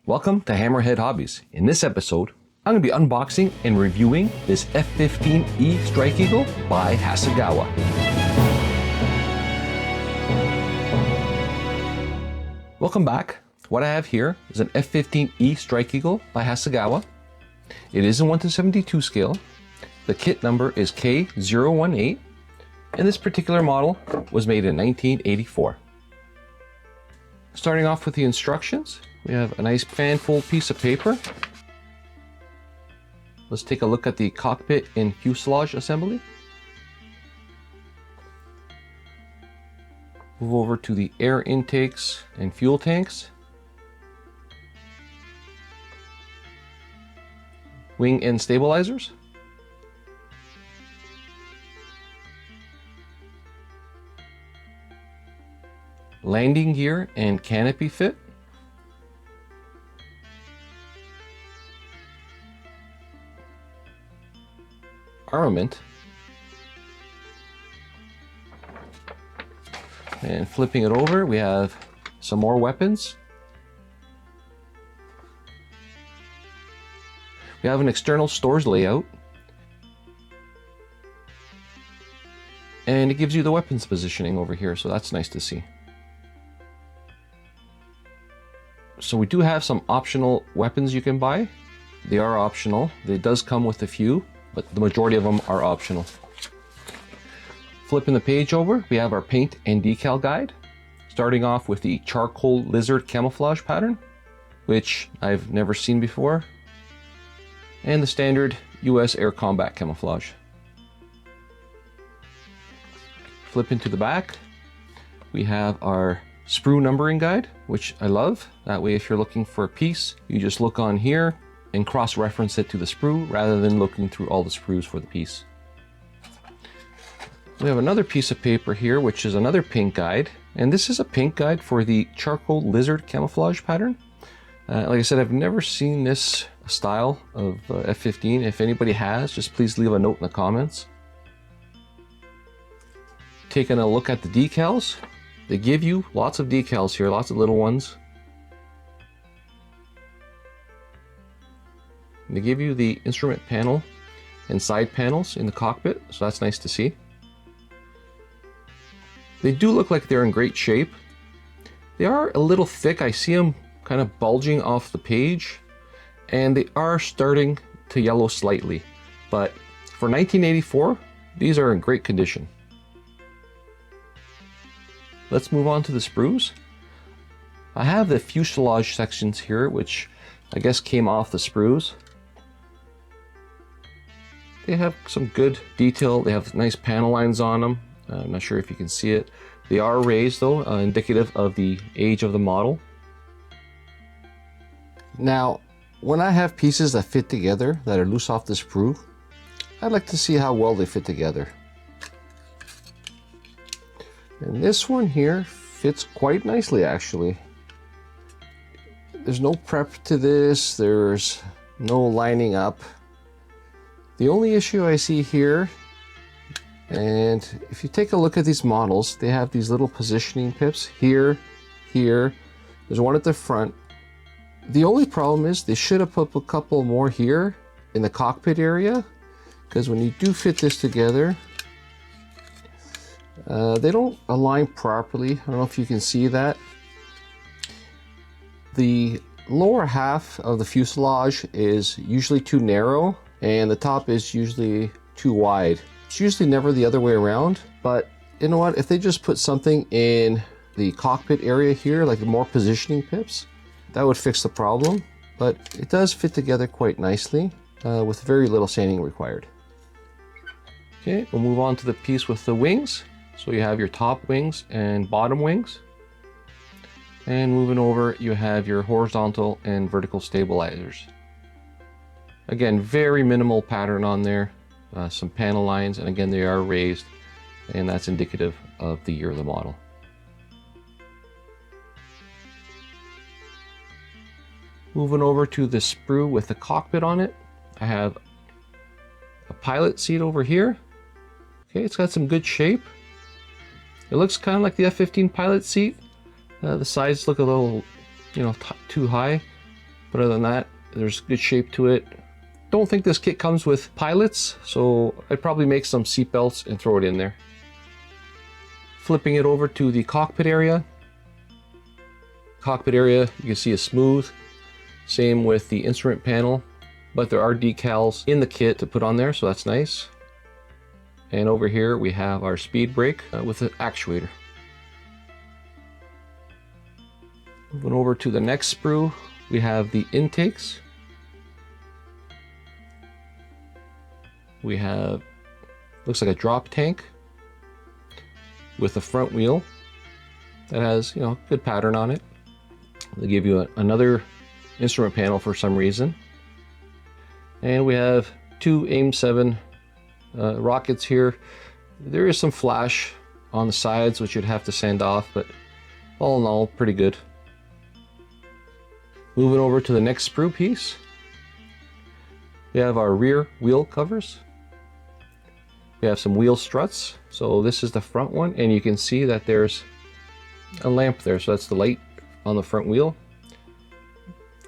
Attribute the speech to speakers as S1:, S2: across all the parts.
S1: Welcome to Hammerhead Hobbies. In this episode, I'm going to be unboxing and reviewing this F-15E Strike Eagle by Hasegawa. Welcome back. What I have here is an F-15E Strike Eagle by Hasegawa. It is in 1:72 scale. The kit number is K018, and this particular model was made in 1984. Starting off with the instructions, we have a nice fan-fold piece of paper. Let's take a look at the cockpit and fuselage assembly. Move over to the air intakes and fuel tanks. Wing and stabilizers. Landing gear and canopy fit. Armament. And flipping it over, we have some more weapons. We have an external stores layout. And it gives you the weapons positioning over here, so that's nice to see. So we do have some optional weapons you can buy. They are optional. It does come with a few, but the majority of them are optional. Flipping the page over, we have our paint and decal guide, starting off with the charcoal lizard camouflage pattern, which I've never seen before, and the standard US air combat camouflage. Flipping to the back, we have our sprue numbering guide, which I love. That way, if you're looking for a piece, you just look on here and cross-reference it to the sprue rather than looking through all the sprues for the piece. We have another piece of paper here, which is another paint guide, and this is a paint guide for the charcoal lizard camouflage pattern. Like I said, I've never seen this style of F-15. If anybody has, just please leave a note in the comments. Taking a look at the decals, they give you lots of decals here, lots of little ones. They give you the instrument panel and side panels in the cockpit, so that's nice to see. They do look like they're in great shape. They are a little thick. I see them kind of bulging off the page, and they are starting to yellow slightly. But for 1984, these are in great condition. Let's move on to the sprues. I have the fuselage sections here, which I guess came off the sprues. They have some good detail. They have nice panel lines on them. I'm not sure if you can see it. They are raised though, indicative of the age of the model. Now, when I have pieces that fit together that are loose off the sprue, I'd like to see how well they fit together. And this one here fits quite nicely, actually. There's no prep to this. There's no lining up. The only issue I see here, and if you take a look at these models, they have these little positioning pips here, here. There's one at the front. The only problem is they should have put a couple more here in the cockpit area, because when you do fit this together, they don't align properly. I don't know if you can see that. The lower half of the fuselage is usually too narrow, and the top is usually too wide. It's usually never the other way around, but you know what? If they just put something in the cockpit area here, like more positioning pips, that would fix the problem. But it does fit together quite nicely with very little sanding required. Okay, we'll move on to the piece with the wings. So you have your top wings and bottom wings. And moving over, you have your horizontal and vertical stabilizers. Again, very minimal pattern on there. Some panel lines, and again, they are raised, and that's indicative of the year of the model. Moving over to the sprue with the cockpit on it, I have a pilot seat over here. Okay, it's got some good shape. It looks kind of like the F-15 pilot seat. The sides look a little, too high. But other than that, there's good shape to it. Don't think this kit comes with pilots, so I'd probably make some seat belts and throw it in there. Flipping it over to the cockpit area. Cockpit area, you can see is smooth. Same with the instrument panel, but there are decals in the kit to put on there, so that's nice. And over here we have our speed brake with an actuator. Moving over to the next sprue, we have the intakes. We have, looks like a drop tank with a front wheel that has, you know, good pattern on it. They give you another instrument panel for some reason. And we have two AIM-7 rockets here. There is some flash on the sides which you'd have to sand off, but all in all, pretty good. Moving over to the next sprue piece, we have our rear wheel covers. We have some wheel struts. So this is the front one, and you can see that there's a lamp there. So that's the light on the front wheel.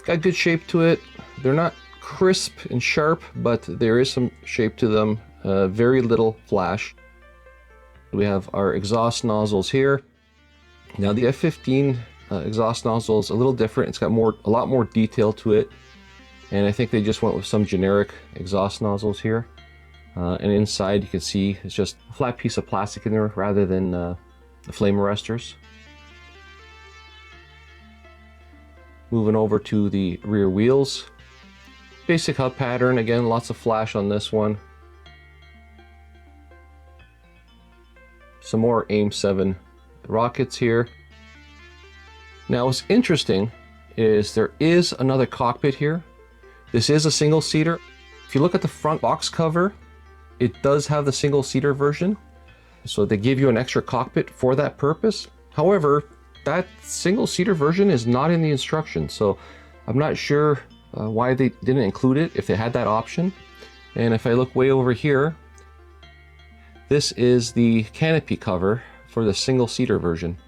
S1: Got good shape to it. They're not crisp and sharp, but there is some shape to them. Very little flash. We have our exhaust nozzles here. Now the F-15 exhaust nozzle is a little different. It's got a lot more detail to it, and I think they just went with some generic exhaust nozzles here. And inside you can see it's just a flat piece of plastic in there rather than the flame arresters. Moving over to the rear wheels. Basic hub pattern, again, lots of flash on this one. Some more AIM-7 rockets here. Now what's interesting is there is another cockpit here. This is a single seater. If you look at the front box cover, it does have the single seater version. So they give you an extra cockpit for that purpose. However, that single seater version is not in the instructions. So I'm not sure why they didn't include it if they had that option. And if I look way over here, this is the canopy cover for the single seater version.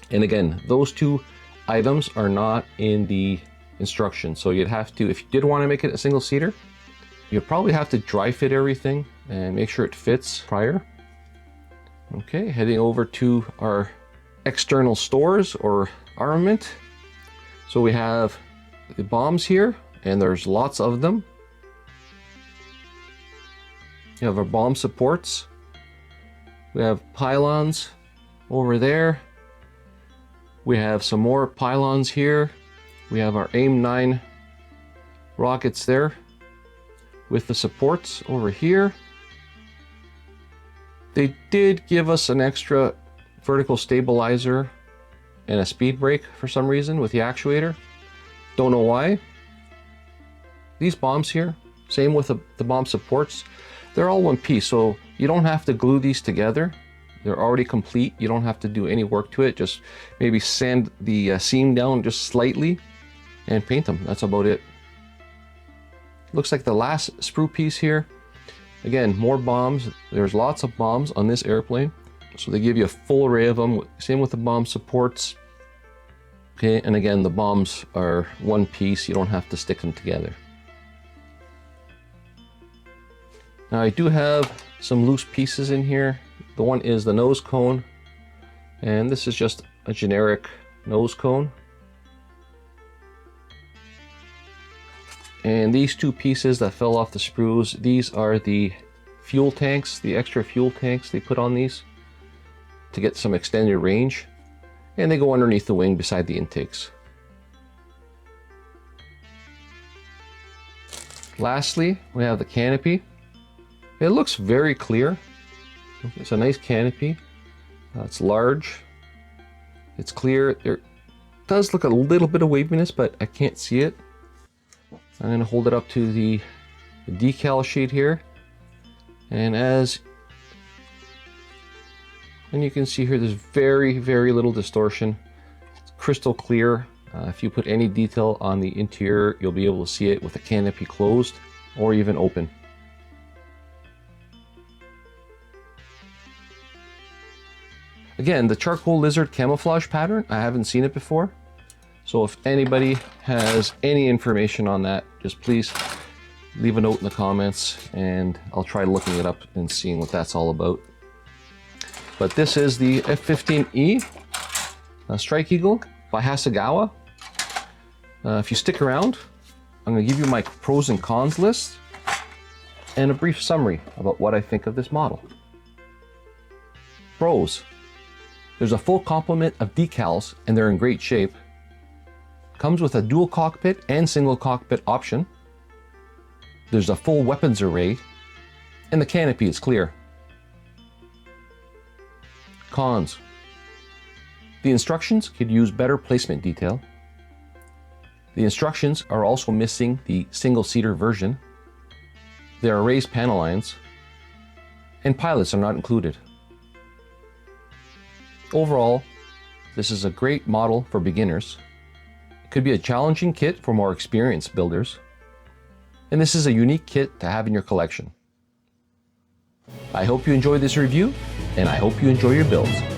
S1: And again, those two items are not in the instructions. So you'd have to, if you did want to make it a single seater, you'd probably have to dry fit everything and make sure it fits prior. Okay, heading over to our external stores or armament. So we have the bombs here, and there's lots of them. You have our bomb supports. We have pylons over there. We have some more pylons here. We have our AIM-9 rockets there with the supports over here. They did give us an extra vertical stabilizer and a speed brake for some reason with the actuator. Don't know why. These bombs here, same with the bomb supports, they're all one piece, so you don't have to glue these together. They're already complete. You don't have to do any work to it. Just maybe sand the seam down just slightly and paint them. That's about it. Looks like the last sprue piece here. Again, more bombs. There's lots of bombs on this airplane. So they give you a full array of them. Same with the bomb supports. Okay, and again, the bombs are one piece. You don't have to stick them together. Now I do have some loose pieces in here. The one is the nose cone, and this is just a generic nose cone. And these two pieces that fell off the sprues, these are the fuel tanks, the extra fuel tanks they put on these to get some extended range. And they go underneath the wing beside the intakes. Lastly, we have the canopy. It looks very clear. It's a nice canopy. It's large. It's clear. There does look a little bit of waviness, but I can't see it. I'm going to hold it up to the decal sheet here. And you can see here, there's very, very little distortion. It's crystal clear. If you put any detail on the interior, you'll be able to see it with the canopy closed or even open. Again, the charcoal lizard camouflage pattern, I haven't seen it before. So if anybody has any information on that, just please leave a note in the comments and I'll try looking it up and seeing what that's all about. But this is the F-15E Strike Eagle by Hasegawa. If you stick around, I'm going to give you my pros and cons list and a brief summary about what I think of this model. Pros. There's a full complement of decals and they're in great shape. Comes with a dual cockpit and single cockpit option. There's a full weapons array and the canopy is clear. Cons. The instructions could use better placement detail. The instructions are also missing the single-seater version. There are raised panel lines and pilots are not included. Overall, this is a great model for beginners. It could be a challenging kit for more experienced builders. And this is a unique kit to have in your collection. I hope you enjoyed this review, and I hope you enjoy your builds.